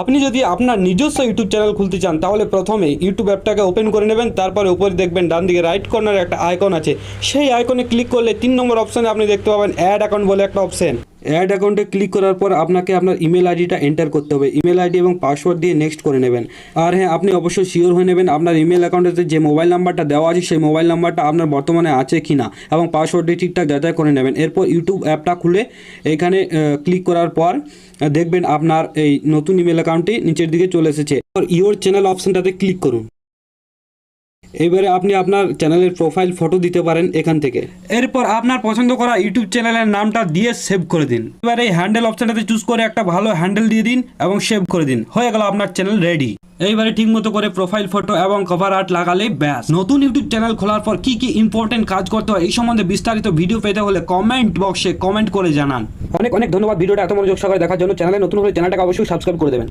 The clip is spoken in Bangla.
আপনি যদি আপনার নিজস্ব ইউটিউব চ্যানেল খুলতে চান তাহলে প্রথমে ইউটিউব অ্যাপটাকে ওপেন করে নেবেন। তারপরে উপরে দেখবেন ডান দিকে রাইট কর্নারে একটা আইকন আছে, সেই আইকনে ক্লিক করলে 3 নম্বর অপশানে আপনি দেখতে পাবেন অ্যাড অ্যাকাউন্ট বলে একটা অপশন। অ্যাড অ্যাকাউন্টে ক্লিক করার পর আপনাকে আপনার ইমেল আইডিটা এন্টার করতে হবে। ইমেল আইডি এবং পাসওয়ার্ড দিয়ে নেক্সট করে নেবেন। আর হ্যাঁ, আপনি অবশ্যই শিওর হয়ে নেবেন আপনার ইমেল অ্যাকাউন্টে যে মোবাইল নাম্বারটা দেওয়া আছে সেই মোবাইল নাম্বারটা আপনার বর্তমানে আছে কি না, এবং পাসওয়ার্ডটি ঠিকঠাক যাচাই করে নেবেন। এরপর ইউটিউব অ্যাপটা খুলে এখানে ক্লিক করার পর দেখবেন আপনার এই নতুন ইমেল অ্যাকাউন্টটি নিচের দিকে চলে এসেছে। ইওর চ্যানেল অপশনটাতে ক্লিক করুন। এবারে আপনি আপনার চ্যানেলের প্রোফাইল ফটো দিতে পারেন এখান থেকে। এরপর আপনার পছন্দ করা ইউটিউব চ্যানেলের নামটা দিয়ে সেভ করে দিন। এবার এই হ্যান্ডেল অপশনটাতে চুজ করে একটা ভালো হ্যান্ডেল দিয়ে দিন এবং সেভ করে দিন। হয়ে গেল আপনার চ্যানেল রেডি। এইবারে ঠিক মতো করে প্রোফাইল ফটো এবং কভার আর্ট লাগালেই ব্যাস। নতুন ইউটিউব চ্যানেল খোলার পর কি কি ইম্পর্টেন্ট কাজ করতে হয় এই সম্বন্ধে বিস্তারিত ভিডিও পেতে হলে কমেন্ট বক্সে কমেন্ট করে জানান। অনেক অনেক ধন্যবাদ ভিডিওটা এত মনোযোগ সহকারে দেখার জন্য। চ্যানেলে নতুন হলে চ্যানেলটাকে অবশ্যই সাবস্ক্রাইব করে দেবেন।